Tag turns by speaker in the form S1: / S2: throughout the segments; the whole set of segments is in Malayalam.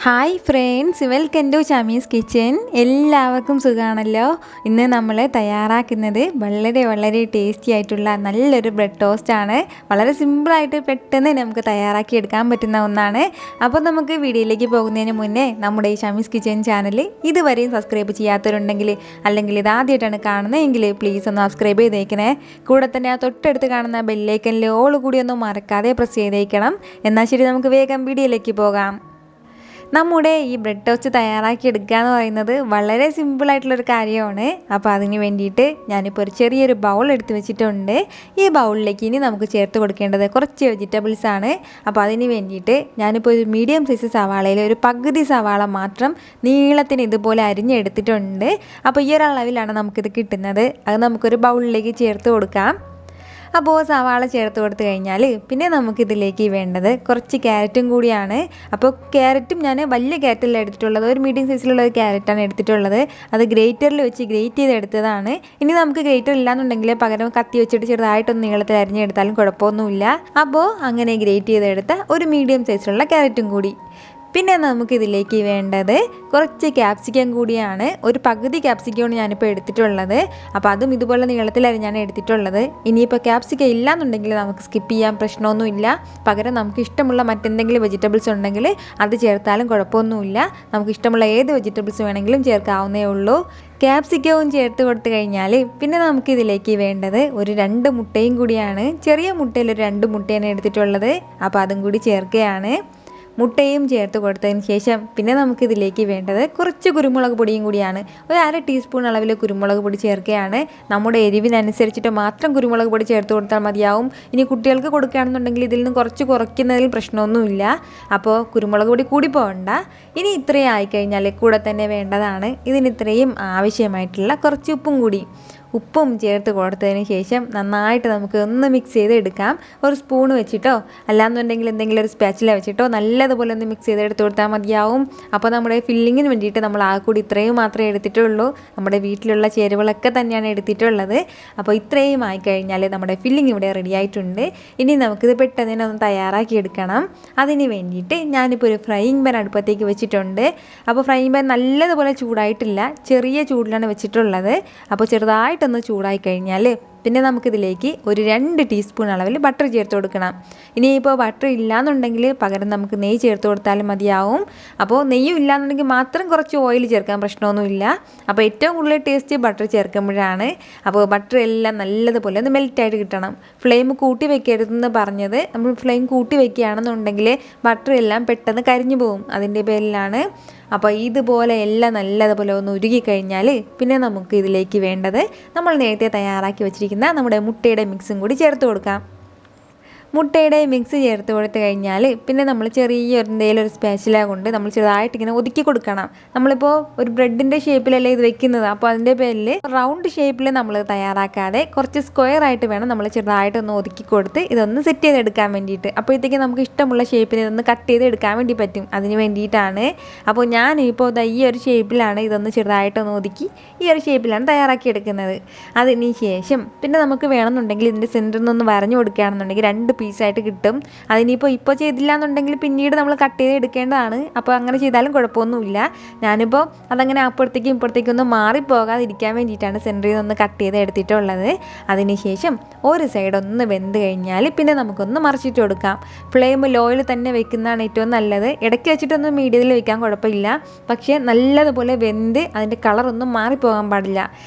S1: Hi friends, welcome to Shami's kitchen. എല്ലാവർക്കും സുഖമാണല്ലോ. ഇന്ന് നമ്മൾ തയ്യാറാക്കുന്നത് വളരെ ടേസ്റ്റി ആയിട്ടുള്ള നല്ലൊരു ബ്രെഡ് ടോസ്റ്റാണ്. വളരെ സിമ്പിളായിട്ട് പെട്ടെന്ന് നമുക്ക് തയ്യാറാക്കി എടുക്കാൻ പറ്റുന്ന ഒന്നാണ്. അപ്പോൾ നമുക്ക് വീഡിയോയിലേക്ക് പോകുന്നതിന് മുന്നേ നമ്മുടെ ഈ ഷമീസ് കിച്ചൻ ചാനൽ ഇതുവരെയും സബ്സ്ക്രൈബ് ചെയ്യാത്തവരുണ്ടെങ്കിൽ, അല്ലെങ്കിൽ ഇതാദ്യമായിട്ടാണ് കാണുന്നതെങ്കിൽ പ്ലീസ് ഒന്ന് സബ്സ്ക്രൈബ് ചെയ്തേക്കണേ. കൂടെ തന്നെ ആ തൊട്ടടുത്ത് കാണുന്ന ബെല്ലൈക്കനിൽ ഓൾ കൂടി ഒന്നും മറക്കാതെ പ്രസ് ചെയ്തേക്കണം. എന്നാൽ ശരി, നമുക്ക് വേഗം വീഡിയോയിലേക്ക് പോകാം. നമ്മുടെ ഈ ബ്രെഡ് ടോസ്റ്റ് തയ്യാറാക്കി എടുക്കുക എന്ന് പറയുന്നത് വളരെ സിമ്പിളായിട്ടുള്ളൊരു കാര്യമാണ്. അപ്പോൾ അതിന് വേണ്ടിയിട്ട് ഞാനിപ്പോൾ ഒരു ചെറിയൊരു ബൗൾ എടുത്ത് വെച്ചിട്ടുണ്ട്. ഈ ബൗളിലേക്ക് ഇനി നമുക്ക് ചേർത്ത് കൊടുക്കേണ്ടത് കുറച്ച് വെജിറ്റബിൾസ് ആണ്. അപ്പോൾ അതിന് വേണ്ടിയിട്ട് ഞാനിപ്പോൾ ഒരു മീഡിയം സൈസ് സവാളയിൽ ഒരു പകുതി സവാള മാത്രം നീളത്തിന് ഇതുപോലെ അരിഞ്ഞെടുത്തിട്ടുണ്ട്. അപ്പോൾ ഈ ഒരു അളവിലാണ് നമുക്കിത് കിട്ടുന്നത്. അത് നമുക്കൊരു ബൗളിലേക്ക് ചേർത്ത് കൊടുക്കാം. അപ്പോൾ സവാള ചേർത്ത് കൊടുത്തു കഴിഞ്ഞാൽ പിന്നെ നമുക്കിതിലേക്ക് വേണ്ടത് കുറച്ച് ക്യാരറ്റും കൂടിയാണ്. അപ്പോൾ ക്യാരറ്റും ഞാൻ വലിയ ക്യാരറ്റല്ല എടുത്തിട്ടുള്ളത്, ഒരു മീഡിയം സൈസിലുള്ള ഒരു ക്യാരറ്റാണ് എടുത്തിട്ടുള്ളത്. അത് ഗ്രേറ്ററിൽ വെച്ച് ഗ്രേറ്റ് ചെയ്തെടുത്തതാണ്. ഇനി നമുക്ക് ഗ്രേറ്റർ ഇല്ലാന്നുണ്ടെങ്കിൽ പകരം കത്തി വെച്ചിട്ട് ചെറുതായിട്ടൊന്ന് നീളത്തിൽ അരിഞ്ഞെടുത്താലും കുഴപ്പമൊന്നുമില്ല. അപ്പോൾ അങ്ങനെ ഗ്രേറ്റ് ചെയ്തെടുത്ത ഒരു മീഡിയം സൈസിലുള്ള ക്യാരറ്റും കൂടി. പിന്നെ നമുക്കിതിലേക്ക് വേണ്ടത് കുറച്ച് ക്യാപ്സിക്കം കൂടിയാണ്. ഒരു പകുതി ക്യാപ്സിക്കമാണ് ഞാനിപ്പോൾ എടുത്തിട്ടുള്ളത്. അപ്പോൾ അതും ഇതുപോലെ നീളത്തിലരിഞ്ഞാണ് എടുത്തിട്ടുള്ളത്. ഇനിയിപ്പോൾ ക്യാപ്സിക്കം ഇല്ലയെന്നുണ്ടെങ്കിൽ നമുക്ക് സ്കിപ്പ് ചെയ്യാൻ പ്രശ്നമൊന്നുമില്ല. പകരം നമുക്ക് ഇഷ്ടമുള്ള മറ്റെന്തെങ്കിലും വെജിറ്റബിൾസ് ഉണ്ടെങ്കിൽ അത് ചേർത്താലും കുഴപ്പമൊന്നുമില്ല. നമുക്ക് ഇഷ്ടമുള്ള ഏത് വെജിറ്റബിൾസ് വേണമെങ്കിലും ചേർക്കാവുന്നേ ഉള്ളൂ. ക്യാപ്സിക്കവും ചേർത്ത് കൊടുത്തു കഴിഞ്ഞാൽ പിന്നെ നമുക്കിതിലേക്ക് വേണ്ടത് ഒരു 2 മുട്ടയും കൂടിയാണ്. ചെറിയ മുട്ടയിൽ ഒരു 2 മുട്ടയാണ് എടുത്തിട്ടുള്ളത്. അപ്പോൾ അതും കൂടി ചേർക്കുകയാണ്. മുട്ടയും ചേർത്ത് കൊടുത്തതിന് ശേഷം പിന്നെ നമുക്കിതിലേക്ക് വേണ്ടത് കുറച്ച് കുരുമുളക് പൊടിയും കൂടിയാണ്. ഒരു 1/2 ടീസ്പൂൺ അളവിൽ കുരുമുളക് പൊടി ചേർക്കുകയാണ്. നമ്മുടെ എരിവിനനുസരിച്ചിട്ട് മാത്രം കുരുമുളക് പൊടി ചേർത്ത് കൊടുത്താൽ മതിയാവും. ഇനി കുട്ടികൾക്ക് കൊടുക്കുകയാണെന്നുണ്ടെങ്കിൽ ഇതിൽ നിന്ന് കുറച്ച് കുറയ്ക്കുന്നതിൽ പ്രശ്നമൊന്നുമില്ല. അപ്പോൾ കുരുമുളക് പൊടി കൂടി പോകണ്ട. ഇനി ഇത്രയും ആയിക്കഴിഞ്ഞാൽ കൂടെ തന്നെ വേണ്ടതാണ് ഇതിന് ഇത്രയും ആവശ്യമായിട്ടുള്ള കുറച്ച് ഉപ്പും കൂടി. ഉപ്പും ചേർത്ത് കൊടുത്തതിന് ശേഷം നന്നായിട്ട് നമുക്ക് ഒന്ന് മിക്സ് ചെയ്ത് എടുക്കാം. ഒരു സ്പൂൺ വെച്ചിട്ടോ അല്ലാന്നുണ്ടെങ്കിൽ എന്തെങ്കിലും ഒരു സ്പാച്ചില വെച്ചിട്ടോ നല്ലതുപോലെ ഒന്ന് മിക്സ് ചെയ്ത് എടുത്ത് കൊടുത്താൽ മതിയാവും. അപ്പോൾ നമ്മുടെ ഫില്ലിങ്ങിന് വേണ്ടിയിട്ട് നമ്മൾ ആ കൂടി ഇത്രയും മാത്രമേ എടുത്തിട്ടുള്ളൂ. നമ്മുടെ വീട്ടിലുള്ള ചേരുവകളൊക്കെ തന്നെയാണ് എടുത്തിട്ടുള്ളത്. അപ്പോൾ ഇത്രയും ആയിക്കഴിഞ്ഞാൽ നമ്മുടെ ഫില്ലിങ് ഇവിടെ റെഡി ആയിട്ടുണ്ട്. ഇനി നമുക്കിത് പെട്ടെന്ന് തന്നെ ഒന്ന് തയ്യാറാക്കി എടുക്കണം. അതിന് വേണ്ടിയിട്ട് ഞാനിപ്പോൾ ഒരു ഫ്രൈയിങ് പാൻ അടുപ്പത്തേക്ക് വെച്ചിട്ടുണ്ട്. അപ്പോൾ ഫ്രൈയിങ് പാൻ നല്ലതുപോലെ ചൂടായിട്ടില്ല, ചെറിയ ചൂടിലാണ് വെച്ചിട്ടുള്ളത്. അപ്പോൾ ചെറുതായിട്ട് ഒന്ന് ചൂടായി കഴിഞ്ഞാൽ പിന്നെ നമുക്കിതിലേക്ക് ഒരു 2 ടീസ്പൂൺ അളവിൽ ബട്ടർ ചേർത്ത് കൊടുക്കണം. ഇനിയിപ്പോൾ ബട്ടർ ഇല്ലയെന്നുണ്ടെങ്കിൽ പകരം നമുക്ക് നെയ്യ് ചേർത്ത് കൊടുത്താലും മതിയാവും. അപ്പോൾ നെയ്യും ഇല്ലയെന്നുണ്ടെങ്കിൽ മാത്രം കുറച്ച് ഓയിൽ ചേർക്കാൻ പ്രശ്നമൊന്നുമില്ല. അപ്പോൾ ഏറ്റവും കൂടുതൽ ടേസ്റ്റ് ബട്ടർ ചേർക്കുമ്പോഴാണ്. അപ്പോൾ ബട്ടർ എല്ലാം നല്ലതുപോലെ ഒന്ന് മെൽറ്റായിട്ട് കിട്ടണം. ഫ്ലെയിം കൂട്ടി വെക്കരുതെന്ന് പറഞ്ഞത്, നമ്മൾ ഫ്ലെയിം കൂട്ടി വെക്കുകയാണെന്നുണ്ടെങ്കിൽ ബട്ടർ എല്ലാം പെട്ടെന്ന് കരിഞ്ഞു പോകും. അതിൻ്റെ പേരിലാണ്. അപ്പോൾ ഇതുപോലെ എല്ലാം നല്ലതുപോലെ ഒന്ന് ഉരുകിക്കഴിഞ്ഞാൽ പിന്നെ നമുക്ക് ഇതിലേക്ക് വേണ്ടത് നമ്മൾ നേരത്തെ തയ്യാറാക്കി വെച്ചിരിക്കുന്ന നമ്മുടെ മുട്ടയുടെ മിക്സും കൂടി ചേർത്ത് കൊടുക്കാം. മുട്ടയുടെ മിക്സ് ചേർത്ത് കൊടുത്തു കഴിഞ്ഞാൽ പിന്നെ നമ്മൾ ചെറിയൊരു എന്തെങ്കിലും ഒരു സ്പാച്ചില കൊണ്ട് നമ്മൾ ചെറുതായിട്ട് ഇങ്ങനെ ഒതുക്കി കൊടുക്കണം. നമ്മളിപ്പോൾ ഒരു ബ്രെഡിൻ്റെ ഷേപ്പിലല്ലേ ഇത് വെക്കുന്നത്. അപ്പോൾ അതിൻ്റെ പേരിൽ റൗണ്ട് ഷേപ്പിൽ നമ്മൾ തയ്യാറാക്കാതെ കുറച്ച് സ്ക്വയർ ആയിട്ട് വേണം നമ്മൾ ചെറുതായിട്ടൊന്ന് ഒതുക്കി കൊടുത്ത് ഇതൊന്ന് സെറ്റ് ചെയ്തെടുക്കാൻ വേണ്ടിയിട്ട്. അപ്പോഴത്തേക്ക് നമുക്ക് ഇഷ്ടമുള്ള ഷേപ്പിൽ ഇതൊന്ന് കട്ട് ചെയ്ത് എടുക്കാൻ വേണ്ടി പറ്റും. അതിന് വേണ്ടിയിട്ടാണ്. അപ്പോൾ ഞാനിപ്പോൾ ഈ ഒരു ഷേപ്പിലാണ് ഇതൊന്ന് ചെറുതായിട്ടൊന്ന് ഒതുക്കി ഈ ഒരു ഷേപ്പിലാണ് തയ്യാറാക്കി എടുക്കുന്നത്. അതിന് ശേഷം പിന്നെ നമുക്ക് വേണമെന്നുണ്ടെങ്കിൽ ഇതിൻ്റെ സെൻറ്ററിൽ നിന്നൊന്ന് വരഞ്ഞു കൊടുക്കുകയാണെന്നുണ്ടെങ്കിൽ 2 പീസായിട്ട് കിട്ടും. ഇപ്പോൾ ചെയ്തില്ല എന്നുണ്ടെങ്കിൽ പിന്നീട് നമ്മൾ കട്ട് ചെയ്ത് എടുക്കേണ്ടതാണ്. അപ്പോൾ അങ്ങനെ ചെയ്താലും കുഴപ്പമൊന്നുമില്ല. ഞാനിപ്പോൾ അതങ്ങനെ അപ്പുറത്തേക്കും ഇപ്പുറത്തേക്കും ഒന്നും മാറിപ്പോകാതിരിക്കാൻ വേണ്ടിയിട്ടാണ് സെൻറ്ററിൽ നിന്ന് കട്ട് ചെയ്ത് എടുത്തിട്ടുള്ളത്. അതിനുശേഷം ഒരു സൈഡ് ഒന്ന് വെന്ത് കഴിഞ്ഞാൽ പിന്നെ നമുക്കൊന്ന് മറിച്ചിട്ട് കൊടുക്കാം. ഫ്ലെയിം ലോയിൽ തന്നെ വെക്കുന്നതാണ് ഏറ്റവും നല്ലത്. ഇടയ്ക്ക് വെച്ചിട്ടൊന്ന് മീഡിയത്തിൽ വെക്കാൻ കുഴപ്പമില്ല. പക്ഷേ നല്ലതുപോലെ വെന്ത് അതിൻ്റെ കളറൊന്നും മാറിപ്പോകാൻ പാടില്ല.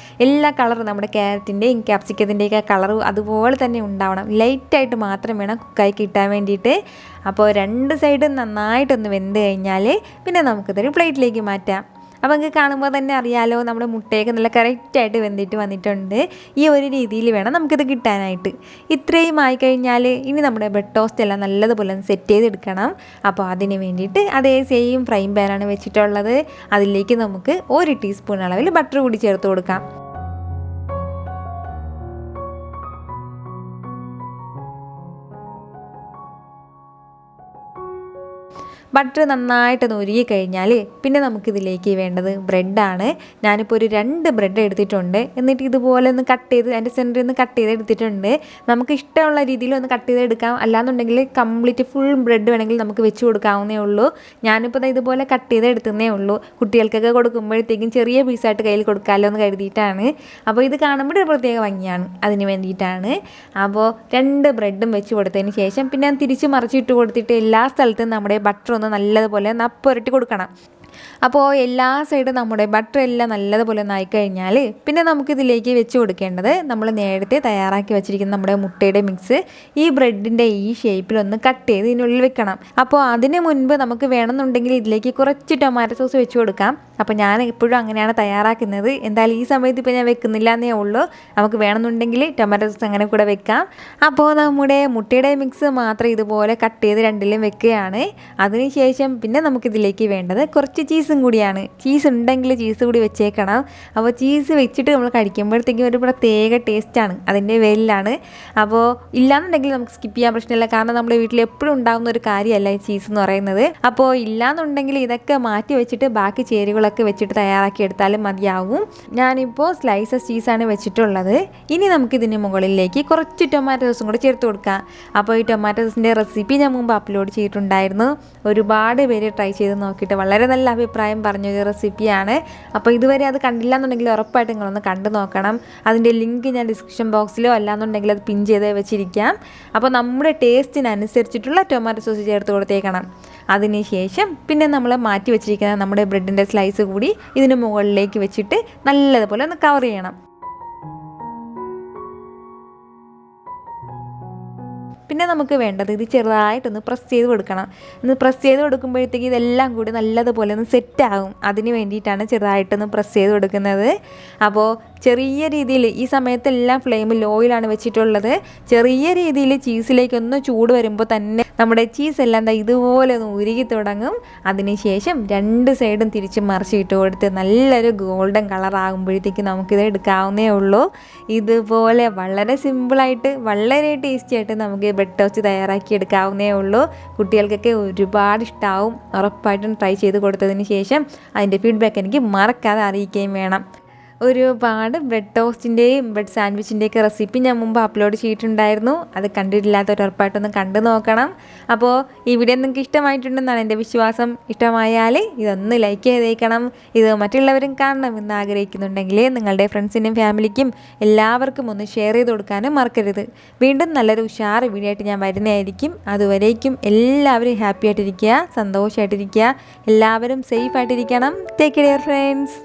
S1: എല്ലാ കളറും നമ്മുടെ ക്യാരറ്റിൻ്റെയും ക്യാപ്സിക്കത്തിൻ്റെയൊക്കെ കളറും അതുപോലെ തന്നെ ഉണ്ടാവണം. ലൈറ്റായിട്ട് മാത്രം വേണം കുക്കായി കിട്ടാൻ വേണ്ടിയിട്ട്. അപ്പോൾ 2 സൈഡും നന്നായിട്ടൊന്ന് വെന്ത് കഴിഞ്ഞാൽ പിന്നെ നമുക്കിതൊരു പ്ലേറ്റിലേക്ക് മാറ്റാം. അപ്പോൾ നിങ്ങൾക്ക് കാണുമ്പോൾ തന്നെ അറിയാലോ, നമ്മുടെ മുട്ടയൊക്കെ നല്ല കറക്റ്റായിട്ട് വെന്തിട്ട് വന്നിട്ടുണ്ട്. ഈ ഒരു രീതിയിൽ വേണം നമുക്കിത് കിട്ടാനായിട്ട്. ഇത്രയും ആയിക്കഴിഞ്ഞാൽ ഇനി നമ്മുടെ ബ്രെഡ് ടോസ്റ്റ് എല്ലാം നല്ലതുപോലെ സെറ്റ് ചെയ്തെടുക്കണം. അപ്പോൾ അതിന് വേണ്ടിയിട്ട് അതേ സെയിം ഫ്രൈയിങ് പാനാണ് വെച്ചിട്ടുള്ളത്. അതിലേക്ക് നമുക്ക് 1 ടീസ്പൂൺ അളവിൽ ബട്ടർ കൂടി ചേർത്ത് കൊടുക്കാം. ബട്ടർ നന്നായിട്ടൊന്ന് ഉരുകി കഴിഞ്ഞാൽ പിന്നെ നമുക്കിതിലേക്ക് വേണ്ടത് ബ്രെഡാണ്. ഞാനിപ്പോൾ ഒരു 2 ബ്രെഡ് എടുത്തിട്ടുണ്ട്. എന്നിട്ട് ഇതുപോലെ ഒന്ന് കട്ട് ചെയ്ത് അതിൻ്റെ സെൻറ്ററിൽ നിന്ന് കട്ട് ചെയ്ത് എടുത്തിട്ടുണ്ട്. നമുക്ക് ഇഷ്ടമുള്ള രീതിയിൽ ഒന്ന് കട്ട് ചെയ്തെടുക്കാം. അല്ലാന്നുണ്ടെങ്കിൽ കംപ്ലീറ്റ് ഫുൾ ബ്രെഡ് വേണമെങ്കിൽ നമുക്ക് വെച്ച് കൊടുക്കാവുന്നേ ഉള്ളൂ. ഞാനിപ്പോൾ ഇതുപോലെ കട്ട് ചെയ്ത് എടുത്തുന്നേ ഉള്ളൂ. കുട്ടികൾക്കൊക്കെ കൊടുക്കുമ്പോഴത്തേക്കും ചെറിയ പീസായിട്ട് കയ്യിൽ കൊടുക്കാമല്ലോ എന്ന് കരുതിയിട്ടാണ്. അപ്പോൾ ഇത് കാണുമ്പോൾ ഒരു പ്രത്യേക ഭംഗിയാണ്, അതിന് വേണ്ടിയിട്ടാണ്. അപ്പോൾ 2 ബ്രെഡും വെച്ച് കൊടുത്തതിന് ശേഷം പിന്നെ തിരിച്ച് മറിച്ചിട്ട് കൊടുത്തിട്ട് എല്ലാ സ്ഥലത്തും നമ്മുടെ ബട്ടർ ഒന്ന് നല്ലതുപോലെ പുരട്ടി കൊടുക്കണം. അപ്പോൾ എല്ലാ സൈഡും നമ്മുടെ ബട്ടർ എല്ലാം നല്ലതുപോലെ ഒന്ന് ആയിക്കഴിഞ്ഞാൽ പിന്നെ നമുക്കിതിലേക്ക് വെച്ച് കൊടുക്കേണ്ടത് നമ്മൾ നേരത്തെ തയ്യാറാക്കി വെച്ചിരിക്കുന്ന നമ്മുടെ മുട്ടയുടെ മിക്സ് ഈ ബ്രെഡിൻ്റെ ഈ ഷേപ്പിലൊന്ന് കട്ട് ചെയ്ത് ഇതിനുള്ളിൽ വെക്കണം. അപ്പോൾ അതിന് മുൻപ് നമുക്ക് വേണമെന്നുണ്ടെങ്കിൽ ഇതിലേക്ക് കുറച്ച് ടൊമാറ്റോ സോസ് വെച്ച് കൊടുക്കാം. അപ്പോൾ ഞാൻ എപ്പോഴും അങ്ങനെയാണ് തയ്യാറാക്കുന്നത്. എന്തായാലും ഈ സമയത്ത് ഇപ്പോൾ ഞാൻ വെക്കുന്നില്ല എന്നേ ഉള്ളൂ. നമുക്ക് വേണമെന്നുണ്ടെങ്കിൽ ടൊമാറ്റോ സോസ് അങ്ങനെ കൂടെ വെക്കാം. അപ്പോൾ നമ്മുടെ മുട്ടയുടെ മിക്സ് മാത്രം ഇതുപോലെ കട്ട് ചെയ്ത് രണ്ടിലും വെക്കുകയാണ്. അതിനുശേഷം പിന്നെ നമുക്കിതിലേക്ക് വേണ്ടത് കുറച്ച് ചീസും കൂടിയാണ്. ചീസ് ഉണ്ടെങ്കിൽ ചീസ് കൂടി വെച്ചേക്കണം. അപ്പോൾ ചീസ് വെച്ചിട്ട് നമ്മൾ കഴിക്കുമ്പോഴത്തേക്കും ഒരു പ്രത്യേക ടേസ്റ്റാണ്, അതിൻ്റെ പേരിലാണ്. അപ്പോൾ ഇല്ലാന്നുണ്ടെങ്കിൽ നമുക്ക് സ്കിപ്പ് ചെയ്യാൻ പ്രശ്നമില്ല. കാരണം നമ്മുടെ വീട്ടിൽ എപ്പോഴും ഉണ്ടാകുന്ന ഒരു കാര്യമല്ല ഈ ചീസ് എന്ന് പറയുന്നത്. അപ്പോൾ ഇല്ലാന്നുണ്ടെങ്കിൽ ഇതൊക്കെ മാറ്റി വെച്ചിട്ട് ബാക്കി ചേരുവകളൊക്കെ വെച്ചിട്ട് തയ്യാറാക്കി എടുത്താലും മതിയാവും. ഞാനിപ്പോൾ സ്ലൈസസ് ചീസാണ് വെച്ചിട്ടുള്ളത്. ഇനി നമുക്കിതിന് മുകളിലേക്ക് കുറച്ച് ടൊമാറ്റോ സോസും കൂടെ ചേർത്ത് കൊടുക്കാം. അപ്പോൾ ഈ ടൊമാറ്റോ സോസിൻ്റെ റെസിപ്പി ഞാൻ മുമ്പ് അപ്ലോഡ് ചെയ്തിട്ടുണ്ടായിരുന്നു. ഒരുപാട് പേര് ട്രൈ ചെയ്ത് നോക്കിയിട്ട് വളരെ നല്ല അഭിപ്രായം പറഞ്ഞൊരു റെസിപ്പിയാണ്. അപ്പോൾ ഇതുവരെ അത് കണ്ടില്ല എന്നുണ്ടെങ്കിൽ ഉറപ്പായിട്ട് നിങ്ങളൊന്ന് കണ്ടു നോക്കണം. അതിൻ്റെ ലിങ്ക് ഞാൻ ഡിസ്ക്രിപ്ഷൻ ബോക്സിലോ അല്ലാന്നുണ്ടെങ്കിൽ അത് പിൻ ചെയ്ത് വെച്ചിരിക്കാം. അപ്പോൾ നമ്മുടെ ടേസ്റ്റിനനുസരിച്ചിട്ടുള്ള ടൊമാറ്റോ സോസ് ചേർത്ത് കൊടുത്തേക്കണം. അതിനുശേഷം പിന്നെ നമ്മൾ മാറ്റി വെച്ചിരിക്കുന്ന നമ്മുടെ ബ്രെഡിൻ്റെ സ്ലൈസ് കൂടി ഇതിന് മുകളിലേക്ക് വെച്ചിട്ട് നല്ലതുപോലെ ഒന്ന് കവർ ചെയ്യണം. പിന്നെ നമുക്ക് വേണ്ടത് ഇത് ചെറുതായിട്ടൊന്ന് പ്രസ് ചെയ്ത് കൊടുക്കണം. ഒന്ന് പ്രസ് ചെയ്ത് കൊടുക്കുമ്പോഴത്തേക്ക് ഇതെല്ലാം കൂടി നല്ലതുപോലെ ഒന്ന് സെറ്റാകും. അതിന് വേണ്ടിയിട്ടാണ് ചെറുതായിട്ടൊന്ന് പ്രസ് ചെയ്ത് കൊടുക്കുന്നത്. അപ്പോൾ ചെറിയ രീതിയിൽ ഈ സമയത്തെല്ലാം ഫ്ലെയിം ലോയിലാണ് വെച്ചിട്ടുള്ളത്. ചെറിയ രീതിയിൽ ചീസിലേക്കൊന്ന് ചൂട് വരുമ്പോൾ തന്നെ നമ്മുടെ ചീസ് എല്ലാം ഇതുപോലെ ഒന്ന് ഉരുകി തുടങ്ങും. അതിനുശേഷം 2 സൈഡും തിരിച്ച് മറിച്ചിട്ട് കൊടുത്ത് നല്ലൊരു ഗോൾഡൻ കളറാകുമ്പോഴത്തേക്ക് നമുക്കിത് എടുക്കാവുന്നേ ഉള്ളൂ. ഇതുപോലെ വളരെ സിമ്പിളായിട്ട് വളരെ ടേസ്റ്റി ആയിട്ട് നമുക്ക് ബ്രെഡ് ടോസ്റ്റ് തയ്യാറാക്കി എടുക്കാവുന്നേ ഉള്ളൂ. കുട്ടികൾക്കൊക്കെ ഒരുപാട് ഇഷ്ടമാവും. ഉറപ്പായിട്ടും ട്രൈ ചെയ്ത് കൊടുത്തതിന് ശേഷം അതിൻ്റെ ഫീഡ്ബാക്ക് എനിക്ക് മറക്കാതെ അറിയിക്കുകയും വേണം. ഒരുപാട് ബ്രെഡ് ടോസ്റ്റിൻ്റെയും ബ്രെഡ് സാൻഡ്വിച്ചിൻ്റെയൊക്കെ റെസിപ്പി ഞാൻ മുമ്പ് അപ്ലോഡ് ചെയ്തിട്ടുണ്ടായിരുന്നു. അത് കണ്ടിട്ടില്ലാത്തവർ ഉറപ്പായിട്ടൊന്ന് കണ്ടു നോക്കണം. അപ്പോൾ ഈ വീഡിയോ നിങ്ങൾക്ക് ഇഷ്ടമായിട്ടുണ്ടെന്നാണ് എൻ്റെ വിശ്വാസം. ഇഷ്ടമായാൽ ഇതൊന്ന് ലൈക്ക് ചെയ്തേക്കണം. ഇത് മറ്റുള്ളവരും കാണണമെന്ന് ആഗ്രഹിക്കുന്നുണ്ടെങ്കിൽ നിങ്ങളുടെ ഫ്രണ്ട്സിനും ഫാമിലിക്കും എല്ലാവർക്കും ഒന്ന് ഷെയർ ചെയ്ത് കൊടുക്കാനും മറക്കരുത്. വീണ്ടും നല്ലൊരു ഉഷാർ വീഡിയോ ആയിട്ട് ഞാൻ വരുന്നതായിരിക്കും. അതുവരേക്കും എല്ലാവരും ഹാപ്പി ആയിട്ടിരിക്കുക, സന്തോഷമായിട്ടിരിക്കുക, എല്ലാവരും സേഫ് ആയിട്ടിരിക്കണം. Take care friends.